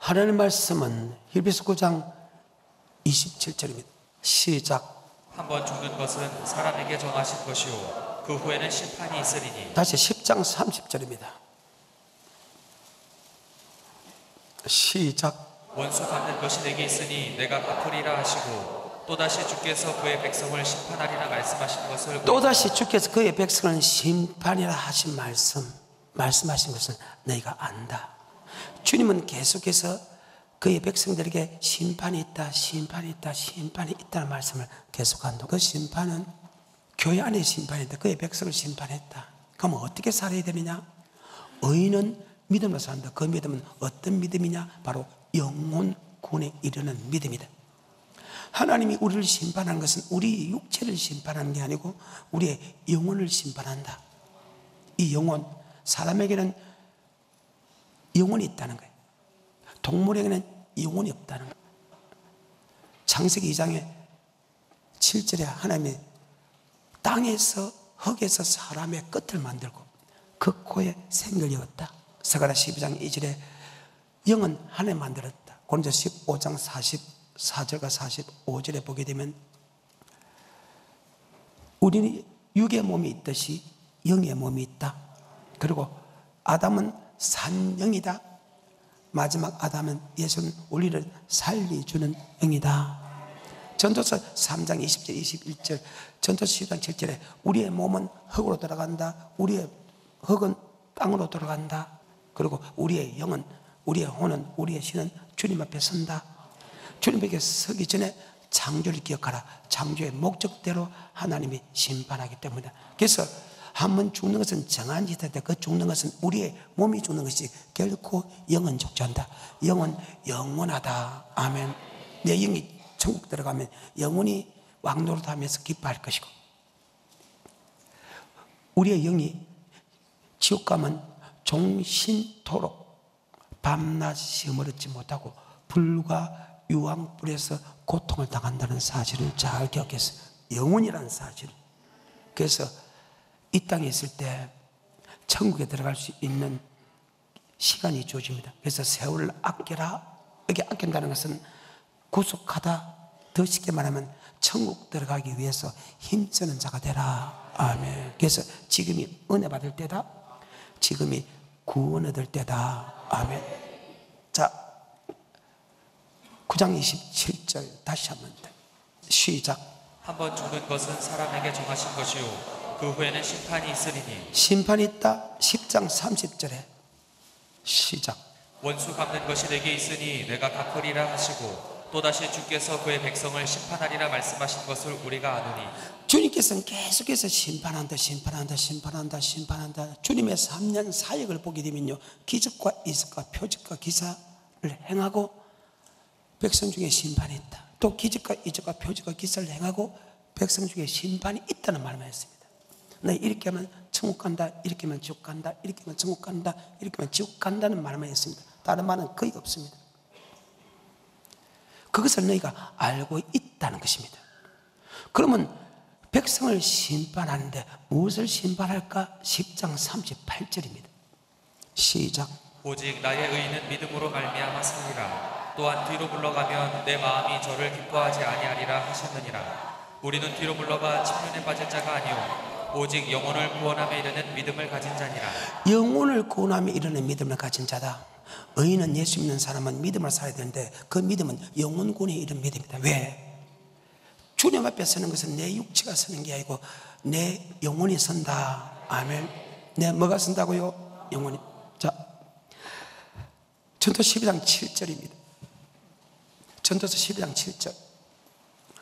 하나님 말씀은 히브리서 9장 27절입니다. 시작. 한 번 죽는 것은 사람에게 정하신 것이요 그 후에는 심판이 있으리니. 다시 10장 30절입니다. 시작. 원수 갚는 것이 내게 있으니 내가 갚으리라 하시고 또다시 주께서 그의 백성을 심판하리라 말씀하신 것을. 또다시 주께서 그의 백성을 심판이라 하신 말씀하신 것은 너희가 안다. 주님은 계속해서 그의 백성들에게 심판이 있다, 심판이 있다, 심판이 있다는 말씀을 계속한다. 그 심판은 교회 안에 심판했다. 그의 백성을 심판했다. 그러면 어떻게 살아야 되느냐? 의인은 믿음으로 산다. 그 믿음은 어떤 믿음이냐? 바로 영혼 구원에 이르는 믿음이다. 하나님이 우리를 심판하는 것은 우리 육체를 심판하는 게 아니고 우리의 영혼을 심판한다. 이 영혼, 사람에게는 영혼이 있다는 거예요. 동물에게는 영혼이 없다는 거예요. 창세기 2장에 7절에 하나님이 땅에서 흙에서 사람의 끝을 만들고 그 코에 생각이 없다. 스가랴 12장 2절에 영은 하나님 만들었다. 고린도서 15장 44절과 45절에 보게 되면 우리는 육의 몸이 있듯이 영의 몸이 있다. 그리고 아담은 산영이다. 마지막 아담은 예수는 우리를 살리주는 영이다. 전도서 3장 20절 21절, 전도서 10장 7절에 우리의 몸은 흙으로 돌아간다. 우리의 흙은 땅으로 돌아간다. 그리고 우리의 영은, 우리의 혼은, 우리의 신은 주님 앞에 선다. 주님에게 서기 전에 창조를 기억하라. 창조의 목적대로 하나님이 심판하기 때문이다. 그래서 한 번 죽는 것은 정한 짓인데 그 죽는 것은 우리의 몸이 죽는 것이 결코 영은 죽지 않는다. 영은 영원하다. 아멘. 내 영이 천국 들어가면 영원히 왕노릇하면서 기뻐할 것이고 우리의 영이 지옥 가면 종신토록 밤낮 시험을 얻지 못하고 불과 유황불에서 고통을 당한다는 사실을 잘 기억했어요. 영혼이라는 사실. 그래서 이 땅에 있을 때 천국에 들어갈 수 있는 시간이 주어집니다. 그래서 세월을 아껴라. 여기 아낀다는 것은 구속하다. 더 쉽게 말하면 천국 들어가기 위해서 힘쓰는 자가 되라. 아멘. 그래서 지금이 은혜 받을 때다. 지금이 구원 얻을 때다. 아멘. 자, 9장 27절 다시 한번 시작. 한 번 죽는 것은 사람에게 정하신 것이요 그 후에는 심판이 있으리니. 심판이 있다. 10장 30절에 시작. 원수 갚는 것이 내게 있으니 내가 갚으리라 하시고 또다시 주께서 그의 백성을 심판하리라 말씀하신 것을 우리가 아노니. 주님께서는 계속해서 심판한다. 주님의 3년 사역을 보게 되면요, 기적과 이적과 표적과 기사를 행하고 백성 중에 심판이 있다. 또 기적과 이적과 표적과 기사를 행하고 백성 중에 심판이 있다는 말만 했습니다. 너 이렇게 하면 천국 간다, 이렇게 하면 지옥 간다, 이렇게 하면 천국 간다, 이렇게 하면 지옥 간다는 말만 했습니다. 다른 말은 거의 없습니다. 그것을 너희가 알고 있다는 것입니다. 그러면 백성을 심판하는데 무엇을 심판할까? 10장 38절입니다. 시작. 오직 나의 의인은 믿음으로 말미암아 살리라. 또한 뒤로 물러가면 내 마음이 저를 기뻐하지 아니하리라 하셨느니라. 우리는 뒤로 물러가 침륜에 빠질 자가 아니오 오직 영혼을 구원함에 이르는 믿음을 가진 자니라. 영혼을 구원함에 이르는 믿음을 가진 자다. 의인은 예수 믿는 사람은 믿음을 살아야 되는데 그 믿음은 영혼 구원에 이르는 믿음이다. 왜? 주님 앞에 서는 것은 내 육체가 서는 게 아니고 내 영혼이 선다. 아멘. 내 뭐가 선다고요? 영혼이. 자, 전도서 12장 7절입니다. 전도서 12장 7절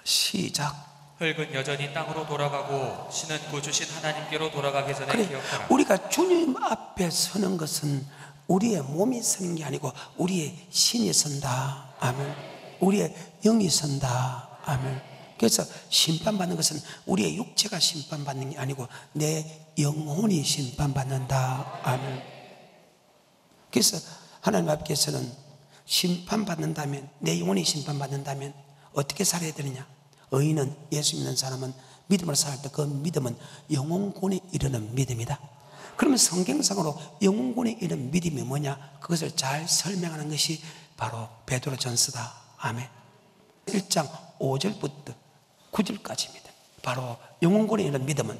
시작. 흙은 여전히 땅으로 돌아가고 신은 구주신 하나님께로 돌아가기 전에 그래, 기억하라. 우리가 주님 앞에 서는 것은 우리의 몸이 서는 게 아니고 우리의 신이 선다. 아멘. 우리의 영이 선다. 아멘. 그래서 심판받는 것은 우리의 육체가 심판받는 게 아니고 내 영혼이 심판받는다. 아멘. 그래서 하나님 앞에서는 심판받는다면, 내 영혼이 심판받는다면 어떻게 살아야 되느냐? 의인은, 예수 믿는 사람은 믿음을 살 때 그 믿음은 영혼군에 이르는 믿음이다. 그러면 성경상으로 영혼군에 이르는 믿음이 뭐냐? 그것을 잘 설명하는 것이 바로 베드로전서다. 아멘. 1장 5절부터 9절까지입니다. 바로 영혼군에 있는 믿음은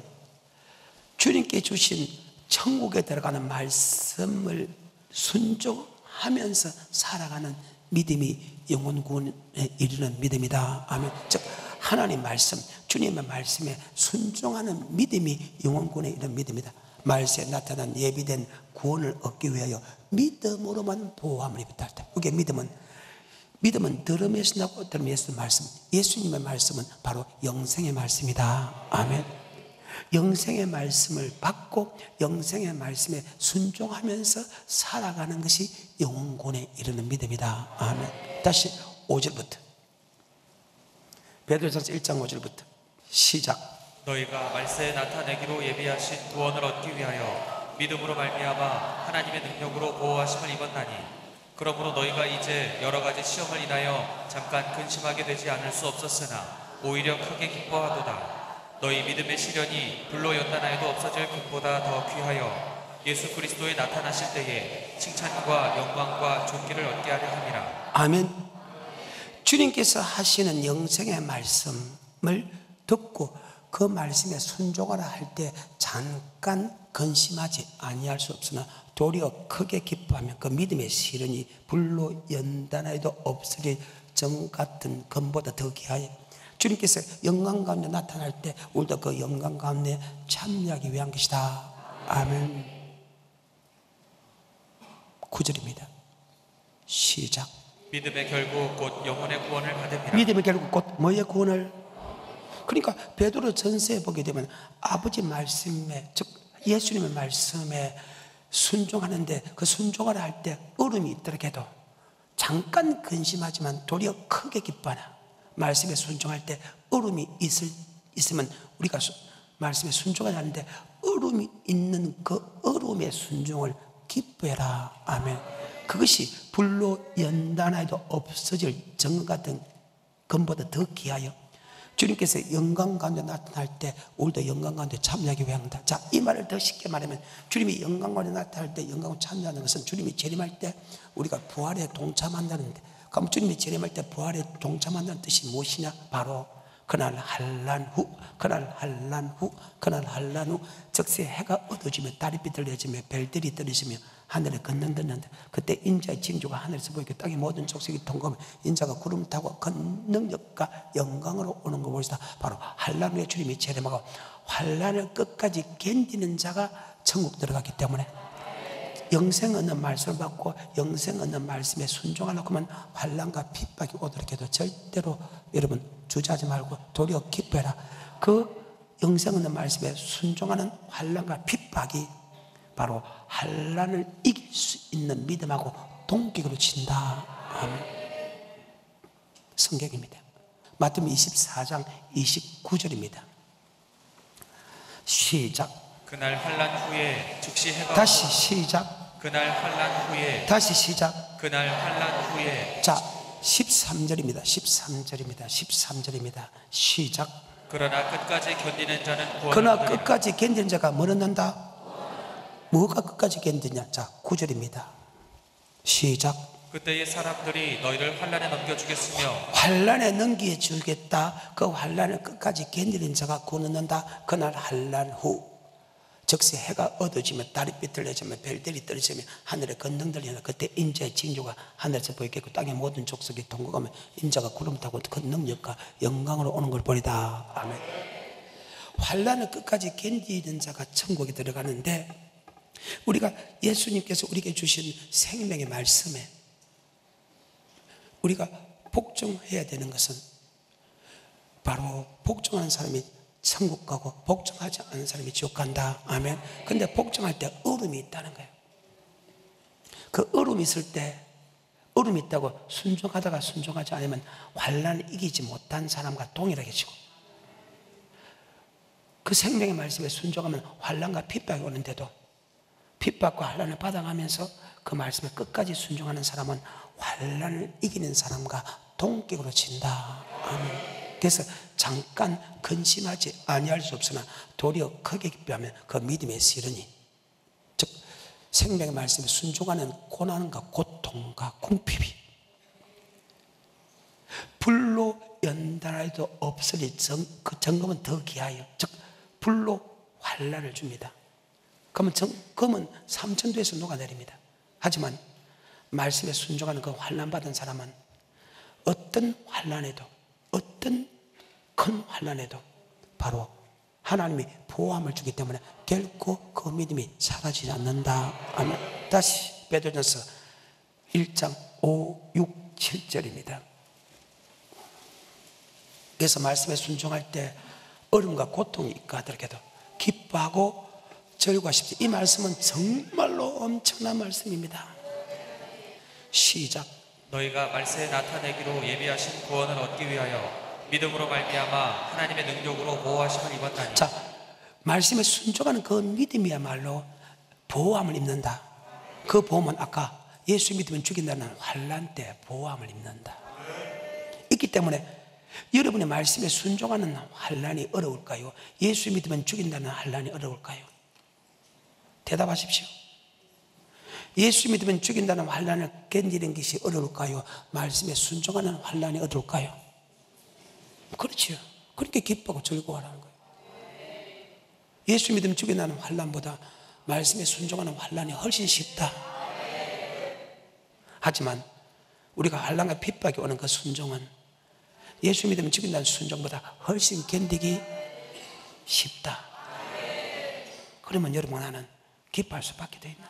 주님께 주신 천국에 들어가는 말씀을 순종하면서 살아가는 믿음이 영혼군에 이르는 믿음이다. 아멘. 즉 하나님 말씀, 주님의 말씀에 순종하는 믿음이 영혼군에 이르는 믿음이다. 말세에 나타난 예비된 구원을 얻기 위하여 믿음으로만 보호함을 입었다. 그게 믿음은 들음에서 나고 들음에서 말씀, 예수님의 말씀은 바로 영생의 말씀이다. 아멘. 영생의 말씀을 받고 영생의 말씀에 순종하면서 살아가는 것이 영혼군에 이르는 믿음이다. 아멘. 다시 5절부터, 베드로전서 1장 5절부터 시작. 너희가 말세에 나타내기로 예비하신 구원을 얻기 위하여 믿음으로 말미암아 하나님의 능력으로 보호하심을 입었나니, 그러므로 너희가 이제 여러 가지 시험을 인하여 잠깐 근심하게 되지 않을 수 없었으나 오히려 크게 기뻐하도다. 너희 믿음의 시련이 불로 연단하여도 없어질 것보다 더 귀하여 예수 그리스도에 나타나실 때에 칭찬과 영광과 존귀를 얻게 하려 함이라. 아멘. 주님께서 하시는 영생의 말씀을 듣고 그 말씀에 순종하라 할 때 잠깐 근심하지 아니할 수 없으나 도리어 크게 기뻐하며 그 믿음의 시련이 불로 연단하여도 없어질 정 같은 금보다 더 귀하여 주님께서 영광 가운데 나타날 때 우리도 그 영광 가운데 참여하기 위한 것이다. 아멘. 9절입니다. 시작. 믿음의 결국 곧 영혼의 구원을 받음이라. 믿음의 결국 곧 뭐의 구원을? 그러니까 베드로 전서에 보게 되면 아버지 말씀에, 즉 예수님의 말씀에 순종하는데 그 순종을 할 때 어려움이 있더라도 잠깐 근심하지만 도리어 크게 기뻐하나, 말씀에 순종할 때 어려움이 있으면 우리가 말씀에 순종을 하는데 어려움이 있는 그 어려움의 순종을 기뻐해라. 아멘. 그것이 불로 연단하여도 없어질 정 같은 금보다 더 귀하여 주님께서 영광 가운데 나타날 때 우리도 영광 가운데 참여하기 위함이다. 자, 이 말을 더 쉽게 말하면 주님이 영광 가운데 나타날 때 영광을 참여하는 것은 주님이 재림할 때 우리가 부활에 동참한다는데, 그럼 주님이 재림할 때 부활에 동참한다는 뜻이 무엇이냐? 바로 그날 한란 후, 즉시 해가 어두워지며 달이 비틀려지며 별들이 떨어지며 하늘에 건너는데, 그때 인자의 징조가 하늘에서 보이고 땅의 모든 족속이 통과하며 인자가 구름 타고 그 능력과 영광으로 오는 거 보시다. 바로 한란 후에 주님이 재림하고 환란을 끝까지 견디는 자가 천국 들어갔기 때문에 영생 얻는 말씀을 받고 영생 얻는 말씀에 순종하려고 하면 환란과 핍박이 오더라도 절대로 여러분 주저하지 말고 도리어 기뻐해라. 그 영생 얻는 말씀에 순종하는 환란과 핍박이 바로 환란을 이길 수 있는 믿음하고 동격으로 친다. 아멘. 성경입니다. 마태복음 24장 29절입니다. 시작. 그날 환란 후에 즉시 해가 다시 시작. 그날 환란 후에 다시 시작. 그날 환란 후에. 자, 13절입니다. 13절입니다. 시작. 그러나 끝까지 견디는 자는 구원을 그러나 얻으리라. 끝까지 견디는 자가 뭘 얻는다? 뭐가 끝까지 견디냐? 자, 9절입니다. 시작. 그때의 사람들이 너희를 환란에 넘겨주겠으며 환란에 넘겨주겠다. 그 환란을 끝까지 견디는 자가 구원 얻는다. 그날 환란 후 즉시 해가 어두워지며 달이 비틀려지며 별들이 떨어지며 하늘에 건능 들리는, 그때 인자의 징조가 하늘에서 보이겠고 땅의 모든 족속이 통곡하며 인자가 구름 타고 그 능력과 영광으로 오는 걸 보리다. 아멘. 환란을 끝까지 견디는 자가 천국에 들어가는데, 우리가 예수님께서 우리에게 주신 생명의 말씀에 우리가 복종해야 되는 것은 바로 복종하는 사람이 천국 가고 복종하지 않는 사람이 지옥 간다. 아멘. 근데 복종할 때 어려움이 있다는 거예요. 그 어려움이 있을 때, 어려움이 있다고 순종하다가 순종하지 않으면 환란을 이기지 못한 사람과 동일하게 지고, 그 생명의 말씀에 순종하면 환란과 핍박이 오는데도 핍박과 환란을 받아가면서 그 말씀에 끝까지 순종하는 사람은 환란을 이기는 사람과 동격으로 친다. 아멘. 그래서 잠깐 근심하지 아니할 수 없으나 도리어 크게 기뻐하면 그 믿음의 시련이, 즉 생명의 말씀에 순종하는 고난과 고통과 궁핍이 불로 연단하여도 없으리 그 정금은 더 귀하여. 즉 불로 환난을 줍니다. 그러면 금은 삼천도에서 녹아내립니다. 하지만 말씀에 순종하는 그 환난 받은 사람은 어떤 환난에도, 어떤 큰 환난에도 바로 하나님이 보호함을 주기 때문에 결코 그 믿음이 사라지지 않는다. 아멘. 다시 베드로전서 1장 5, 6, 7절입니다. 그래서 말씀에 순종할 때 어려움과 고통이 있고 하더라도 기뻐하고 즐거워하십시오. 이 말씀은 정말로 엄청난 말씀입니다. 시작. 너희가 말세에 나타내기로 예비하신 구원을 얻기 위하여 믿음으로 말미암아 하나님의 능력으로 보호하심을 입었다니. 자, 말씀에 순종하는 그 믿음이야말로 보호함을 입는다. 그 보험은 아까 예수 믿으면 죽인다는 환난 때 보호함을 입는다. 있기 때문에 여러분의 말씀에 순종하는 환난이 어려울까요? 예수 믿으면 죽인다는 환난이 어려울까요? 대답하십시오. 예수 믿으면 죽인다는 환난을 견디는 것이 어려울까요? 말씀에 순종하는 환난이 어려울까요? 그렇지요. 그렇게 기뻐하고 즐거워하라는 거예요. 예수 믿으면 죽인다는 환난보다 말씀에 순종하는 환난이 훨씬 쉽다. 하지만 우리가 환난과 핍박이 오는 그 순종은 예수 믿으면 죽인다는 순종보다 훨씬 견디기 쉽다. 그러면 여러분 나는 기뻐할 수밖에 돼 있나?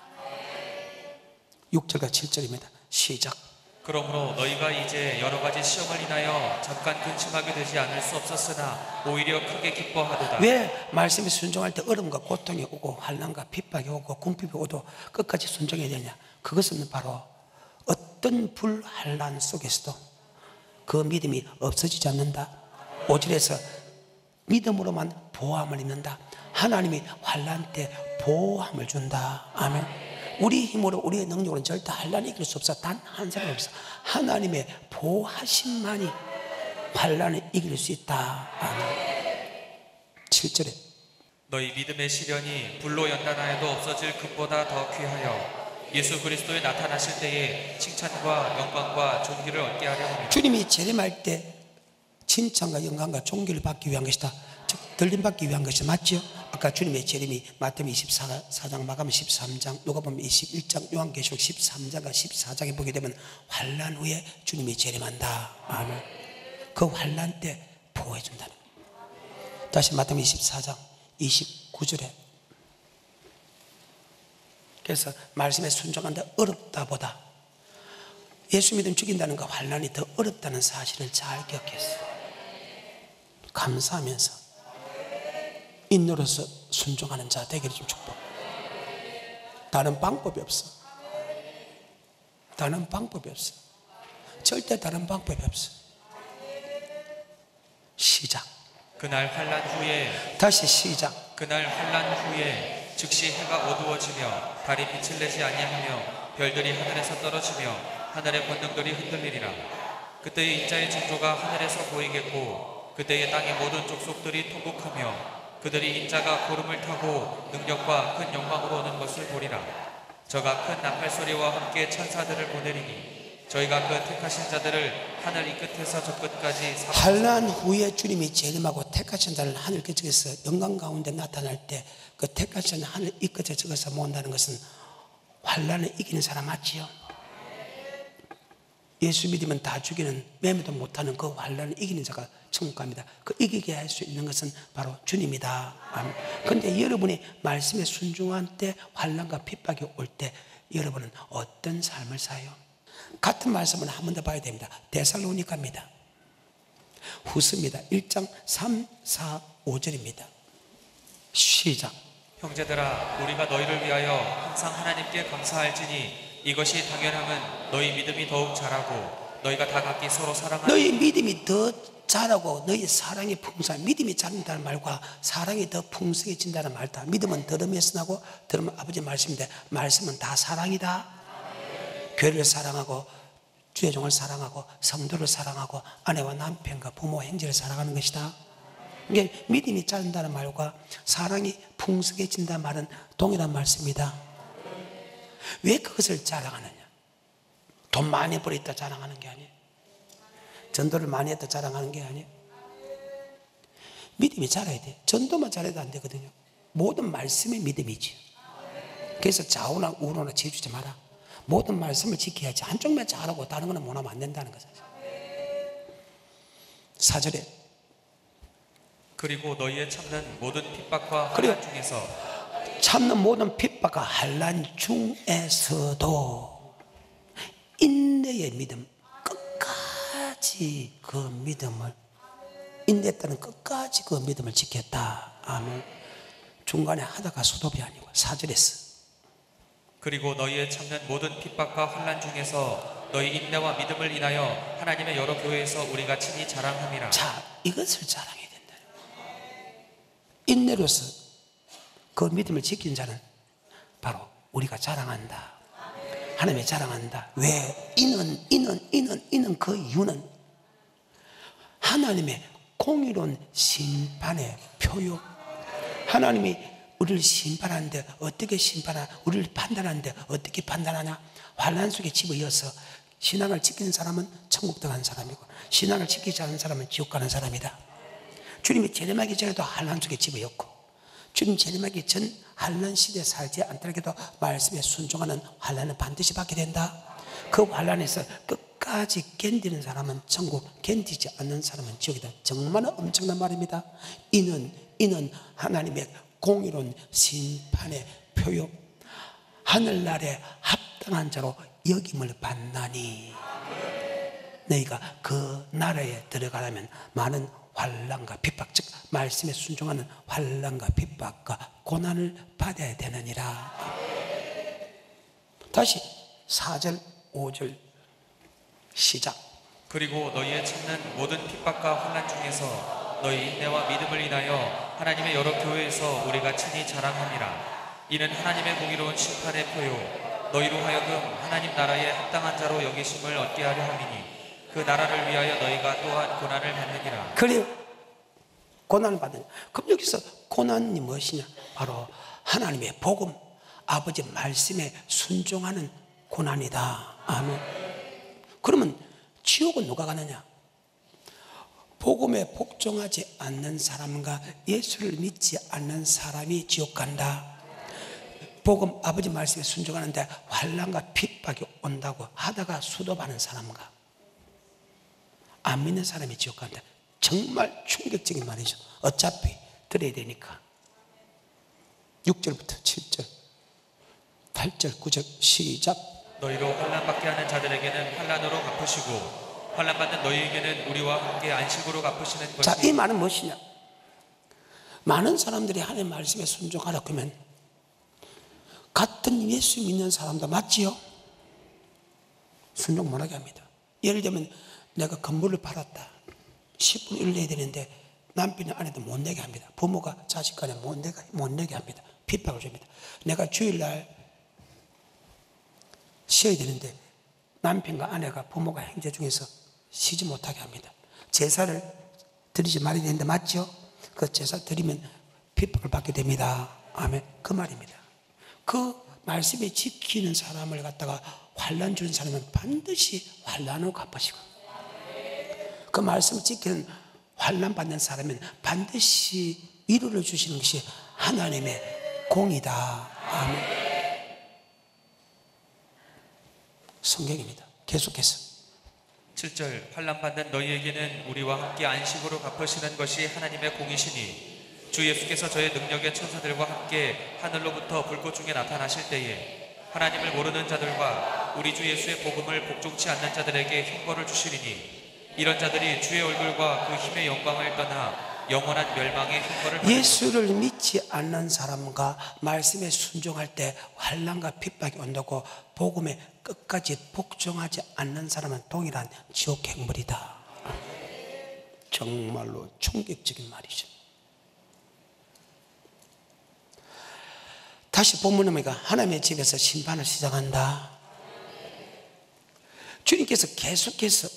6절과 7절입니다. 시작. 그러므로 너희가 이제 여러 가지 시험을 인하여 잠깐 근심하게 되지 않을 수 없었으나 오히려 크게 기뻐하도다. 왜 말씀에 순종할 때 어려움과 고통이 오고 환난과 핍박이 오고 궁핍이 오도 끝까지 순종해야 되냐? 그것은 바로 어떤 불환난 속에서도 그 믿음이 없어지지 않는다. 5절에서 믿음으로만 보호함을 입는다. 하나님이 환난 때 보호함을 준다. 아멘. 우리 힘으로 우리의 능력으로는 절대 환난을 이길 수 없어. 단 한 사람 없어. 하나님의 보호하심만이 환난을 이길 수 있다. 아멘. 7절에 너희 믿음의 시련이 불로 연단하여도 없어질 금보다 더 귀하여 예수 그리스도에 나타나실 때에 칭찬과 영광과 존귀를 얻게 하려 합니다. 주님이 재림할 때 칭찬과 영광과 존귀를 받기 위한 것이다. 즉 들림받기 위한 것이 맞죠? 아까 주님의 재림이 마태복음 24장, 마가복음 13장, 누가복음 21장, 요한계시록 13장과 14장에 보게 되면 환난 후에 주님이 재림한다. 아멘. 그 환난 때 보호해 준다는 거예요. 다시 마태복음 24장 29절에 그래서 말씀에 순종한다 어렵다보다 예수 믿으면 죽인다는 그 환난이 더 어렵다는 사실을 잘 기억했어요. 감사하면서 인노로서 순종하는 자 되기를 좀 축복. 다른 방법이 없어. 다른 방법이 없어. 절대 다른 방법이 없어. 시작. 그날 환난 후에 다시 시작. 그날 환난 후에 즉시 해가 어두워지며 달이 빛을 내지 아니하며 별들이 하늘에서 떨어지며 하늘의 권능들이 흔들리리라. 그때의 인자의 징조가 하늘에서 보이겠고 그때의 땅의 모든 족속들이 통곡하며 그들이 인자가 구름을 타고 능력과 큰 영광으로 오는 것을 보리라. 저가 큰 나팔 소리와 함께 천사들을 보내리니 저희가 그 택하신 자들을 하늘 이 끝에서 저 끝까지 환난 후에 주님이 재림하고 택하신 자를 하늘 끝에서 영광 가운데 나타날 때 그 택하신 하늘 이 끝에 적어서 모은다는 것은 환난을 이기는 사람 맞지요? 예수 믿으면 다 죽이는 매매도 못하는 그 환난을 이기는 자가 천국 갑니다. 그 이기게 할 수 있는 것은 바로 주님이다. 그런데 여러분이 말씀에 순종한 때 환난과 핍박이 올 때 여러분은 어떤 삶을 사요? 같은 말씀은 한 번 더 봐야 됩니다. 데살로니가입니다. 후서입니다. 1장 3, 4, 5절입니다. 시작. 형제들아 우리가 너희를 위하여 항상 하나님께 감사할지니 이것이 당연함은 너희 믿음이 더욱 자라고 너희가 다 각기 서로 사랑하는 너희 믿음이 더 자라고 너희 사랑이 풍성한 믿음이 자란다는 말과 사랑이 더 풍성해진다는 말다. 믿음은 들음에서 나고 들음은 아버지 말씀인데 말씀은 다 사랑이다. 교회를 사랑하고 주의 종을 사랑하고 성도를 사랑하고 아내와 남편과 부모 형제를 사랑하는 것이다. 이게 믿음이 자란다는 말과 사랑이 풍성해진다는 말은 동일한 말씀이다. 왜 그것을 자랑하느냐? 돈 많이 벌었다 자랑하는 게 아니에요. 전도를 많이 했다 자랑하는 게 아니에요. 믿음이 자라야 돼. 전도만 잘해도 안 되거든요. 모든 말씀이 믿음이지. 그래서 좌우나 우로나 지어주지 마라. 모든 말씀을 지켜야지. 한쪽만 잘하고 다른 거는 못하면 안 된다는 거죠. 4절에 그리고 너희의 참는 모든 핍박과 환난 중에서 참는 모든 핍박과 환난 중에서도 인내의 믿음, 끝까지 그 믿음을, 인내했다는 끝까지 그 믿음을 지켰다. 아멘. 중간에 하다가 수도비 아니고 4절에서 그리고 너희의 참는 모든 핍박과 환난 중에서 너희 인내와 믿음을 인하여 하나님의 여러 교회에서 우리가 친히 자랑함이라. 자, 이것을 자랑해야 된다. 인내로서 그 믿음을 지킨 자는 바로 우리가 자랑한다. 하나님의 자랑한다. 왜? 이는 그 이유는 하나님의 공의로운 심판의 표요. 하나님이 우리를 심판하는데 어떻게 심판하냐? 우리를 판단하는데 어떻게 판단하냐? 환난 속에 집어이어서 신앙을 지키는 사람은 천국 들어가는 사람이고 신앙을 지키지 않는 사람은 지옥 가는 사람이다. 주님이 재림하기 전에도 환난 속에 집어였고 주님 재림하기 전 환난 시대에 살지 않더라도 말씀에 순종하는 환난은 반드시 받게 된다. 그 환난에서 끝까지 견디는 사람은 천국, 견디지 않는 사람은 지옥이다. 정말 엄청난 말입니다. 이는 하나님의 공의로운 심판의 표요. 하늘나라에 합당한 자로 여김을 받나니 너희가 그 나라에 들어가려면 많은 환난과 핍박, 즉 말씀에 순종하는 환난과 핍박과 고난을 받아야 되느니라. 다시 4절 5절 시작. 그리고 너희의 참는 모든 핍박과 환난 중에서 너희 인내와 믿음을 인하여 하나님의 여러 교회에서 우리가 친히 자랑함이라. 이는 하나님의 공의로운 심판의 표요 너희로 하여금 하나님 나라에 합당한 자로 여기심을 얻게 하려 함이니 그 나라를 위하여 너희가 또한 고난을 받느니라. 그래요. 고난을 받느냐. 그럼 여기서 고난이 무엇이냐? 바로 하나님의 복음, 아버지 말씀에 순종하는 고난이다. 아멘. 그러면 지옥은 누가 가느냐? 복음에 복종하지 않는 사람과 예수를 믿지 않는 사람이 지옥 간다. 복음 아버지 말씀에 순종하는데 환난과 핍박이 온다고 하다가 수도받는 사람과 안 믿는 사람이 지옥 간다. 정말 충격적인 말이죠. 어차피 들어야 되니까. 6절부터 7절 8절 9절 시작. 너희로 환난받게 하는 자들에게는 환난으로 갚으시고 환난받는 너희에게는 우리와 함께 안식으로 갚으시는 것이. 자, 이 말은 무엇이냐? 많은 사람들이 하나님의 말씀에 순종하라 그러면 같은 예수 믿는 사람도 맞지요? 순종 못하게 합니다. 예를 들면 내가 건물을 팔았다. 10분 1을 내야 되는데 남편이 아내도 못 내게 합니다. 부모가 자식 간에 못 내게 합니다. 핍박을 줍니다. 내가 주일날 쉬어야 되는데 남편과 아내가 부모가 형제 중에서 쉬지 못하게 합니다. 제사를 드리지 말아야 되는데 맞죠? 그 제사 드리면 핍박을 받게 됩니다. 아멘. 그 말입니다. 그 말씀에 지키는 사람을 갖다가 환난 주는 사람은 반드시 환난으로 갚으시고 그 말씀을 지키는 환난 받는 사람은 반드시 위로를 주시는 것이 하나님의 공이다. 아멘. 성경입니다. 계속해서 7절 환난받는 너희에게는 우리와 함께 안식으로 갚으시는 것이 하나님의 공이시니 주 예수께서 저의 능력의 천사들과 함께 하늘로부터 불꽃 중에 나타나실 때에 하나님을 모르는 자들과 우리 주 예수의 복음을 복종치 않는 자들에게 형벌을 주시리니 이런 자들이 주의 얼굴과 그 힘의 영광을 떠나 영원한 멸망의 형벌을 받으리라. 예수를 믿지 않는 사람과 말씀에 순종할 때 환난과 핍박이 온다고 복음에 끝까지 복종하지 않는 사람은 동일한 지옥 행물이다. 정말로 충격적인 말이죠. 다시 본문에 보니까 하나님의 집에서 심판을 시작한다. 주님께서 계속해서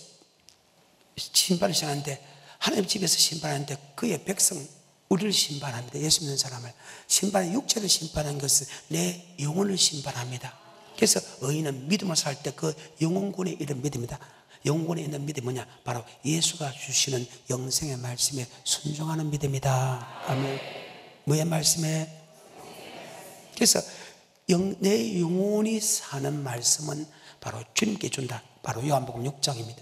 심판을 시작하는데 하나님 집에서 심판하는데 그의 백성 우리를 심판합니다. 예수 믿는 사람을 심판해 육체를 심판한 것은 내 영혼을 심판합니다. 그래서 의인은 믿음을 살 때 그 영혼군에 이른 믿음이다. 영혼에 있는 믿음이 뭐냐? 바로 예수가 주시는 영생의 말씀에 순종하는 믿음이다. 아멘. 뭐의 말씀에? 그래서 내 영혼이 사는 말씀은 바로 주님께 준다. 바로 요한복음 6장입니다.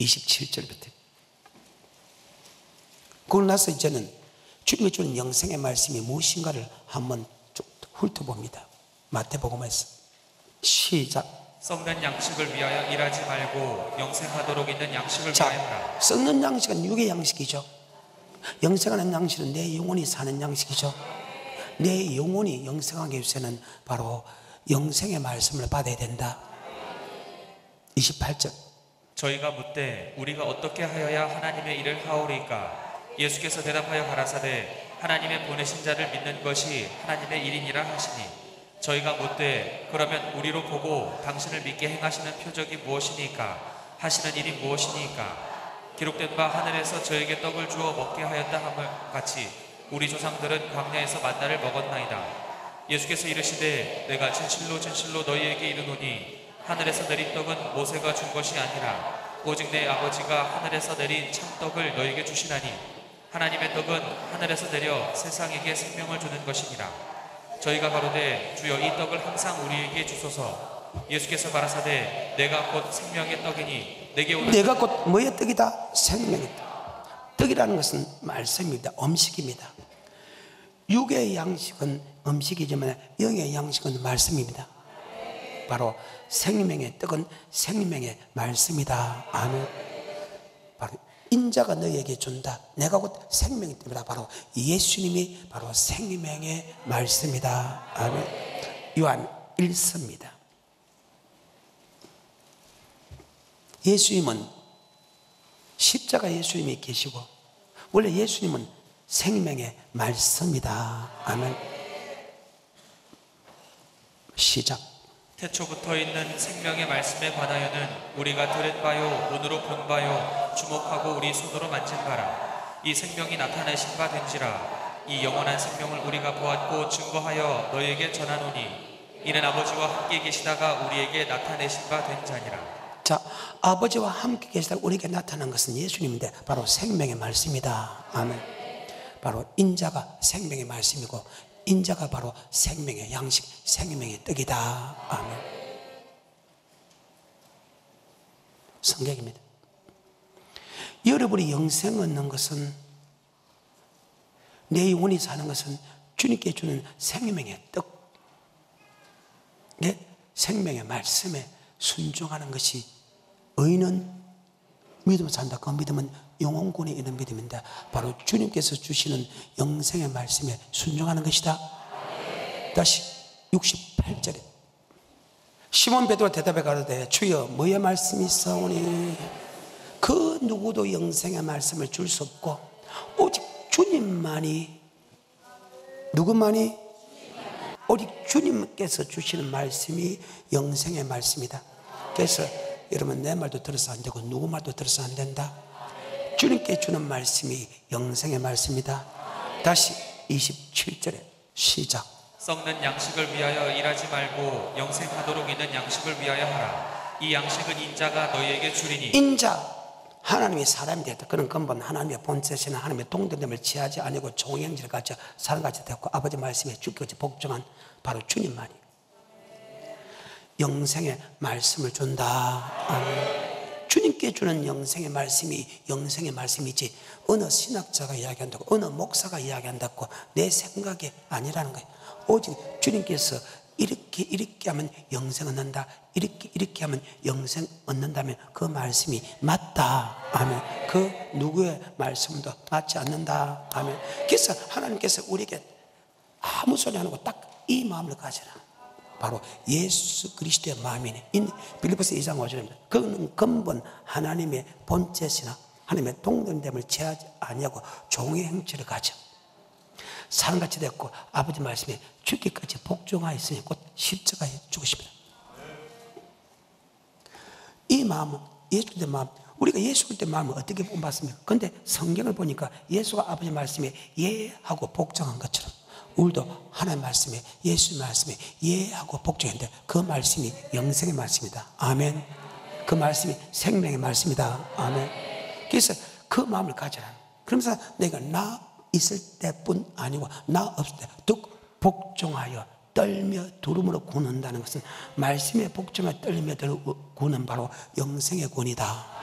27절부터. 그걸 나서 이제는 주님이 주는 영생의 말씀이 무엇인가를 한번 쭉 훑어봅니다. 마태복음에서 시작. 썩는 양식을 위하여 일하지 말고 영생하도록 있는 양식을 위하여 하라. 썩는 양식은 육의 양식이죠. 영생하는 양식은 내 영혼이 사는 양식이죠. 내 영혼이 영생하기 위해서는 바로 영생의 말씀을 받아야 된다. 28절. 저희가 묻되 우리가 어떻게 하여야 하나님의 일을 하오리까? 예수께서 대답하여 가라사대 하나님의 보내신 자를 믿는 것이 하나님의 일이니라 하시니, 저희가 묻되 그러면 우리로 보고 당신을 믿게 행하시는 표적이 무엇이니까? 하시는 일이 무엇이니까? 기록된 바 하늘에서 저에게 떡을 주어 먹게 하였다 함을 같이 우리 조상들은 광야에서 만나를 먹었나이다. 예수께서 이르시되 내가 진실로 진실로 너희에게 이르노니 하늘에서 내린 떡은 모세가 준 것이 아니라 오직 내 아버지가 하늘에서 내린 참떡을 너희에게 주시나니, 하나님의 떡은 하늘에서 내려 세상에게 생명을 주는 것이니라. 저희가 가로되 주여 이 떡을 항상 우리에게 주소서. 예수께서 가라사대 내가 곧 생명의 떡이니 내게 오는 내가 곧 뭐의 떡이다? 생명의 떡. 떡이라는 것은 말씀입니다. 음식입니다. 육의 양식은 음식이지만 영의 양식은 말씀입니다. 바로 생명의 떡은 생명의 말씀이다. 아멘. 바로 인자가 너희에게 준다. 내가 곧 생명이 됩니다. 바로 예수님이 바로 생명의 말씀이다. 아멘. 요한 1서입니다. 예수님은 십자가 예수님이 계시고 원래 예수님은 생명의 말씀이다. 아멘. 시작. 태초부터 있는 생명의 말씀에 관하여는 우리가 들은 바요 눈으로 본 바요 주목하고 우리 손으로 만진 바라. 이 생명이 나타내신 바 된지라. 이 영원한 생명을 우리가 보았고 증거하여 너희에게 전하노니 이는 아버지와 함께 계시다가 우리에게 나타내신 바 된 자니라. 자, 아버지와 함께 계시다가 우리에게 나타난 것은 예수님인데 바로 생명의 말씀이다. 아멘. 바로 인자가 생명의 말씀이고 인자가 바로 생명의 양식, 생명의 떡이다. 아멘. 성경입니다. 여러분이 영생 얻는 것은, 내 영혼이 사는 것은 주님께 주는 생명의 떡, 생명의 말씀에 순종하는 것이, 의인은 믿음으로 산다. 그 믿음은 영혼권에 있는 믿음인데 바로 주님께서 주시는 영생의 말씀에 순종하는 것이다. 다시 68절에 시몬 베드로가 대답해 가로되 주여 뭐의 말씀이 있사오니? 그 누구도 영생의 말씀을 줄 수 없고 오직 주님만이, 누구만이? 오직 주님께서 주시는 말씀이 영생의 말씀이다. 그래서 여러분, 내 말도 들어서 안 되고 누구 말도 들어서 안 된다. 주님께 주는 말씀이 영생의 말씀이다. 다시 27절에 시작. 썩는 양식을 위하여 일하지 말고 영생하도록 있는 양식을 위하여 하라. 이 양식은 인자가 너희에게 주리니. 인자, 하나님이 사람이 되었다. 그는 근본 하나님의 본체시나 하나님의 동등됨을 취하지 아니고 종행질을 가져 사람같이 되었고 아버지 말씀에 주께서 복종한 바로 주님만이 영생의 말씀을 준다. 아멘. 주님께 주는 영생의 말씀이 영생의 말씀이지 어느 신학자가 이야기한다고 어느 목사가 이야기한다고 내 생각이 아니라는 거예요. 오직 주님께서 이렇게 하면 영생 얻는다, 이렇게 하면 영생 얻는다면 그 말씀이 맞다. 아멘. 그 누구의 말씀도 맞지 않는다. 아멘. 그래서 하나님께서 우리에게 아무 소리 안 하고 딱 이 마음을 가져라. 바로 예수 그리스도의 마음이네. 빌립보서 2장 5절입니다. 그는 근본 하나님의 본체시나 하나님의 동등됨을 취하지 아니하고 종의 행체를 가져 사람같이 됐고 아버지 말씀에 죽기까지 복종하였으니 곧 십자가에 죽으십니다. 이 마음은 예수 그리스도의 마음, 우리가 예수 그리스도의 마음을 어떻게 본받습니까? 그런데 성경을 보니까 예수가 아버지 말씀에 예하고 복종한 것처럼 우리도 하나님 말씀에, 예수 말씀에 예하고 복종했는데 그 말씀이 영생의 말씀이다. 아멘. 그 말씀이 생명의 말씀이다. 아멘. 그래서 그 마음을 가져라. 그러면서 내가 나 있을 때뿐 아니고 나 없을 때 뚝 복종하여 떨며 두름으로 구는다는 것은 말씀의 복종에 떨며 구는 바로 영생의 군이다.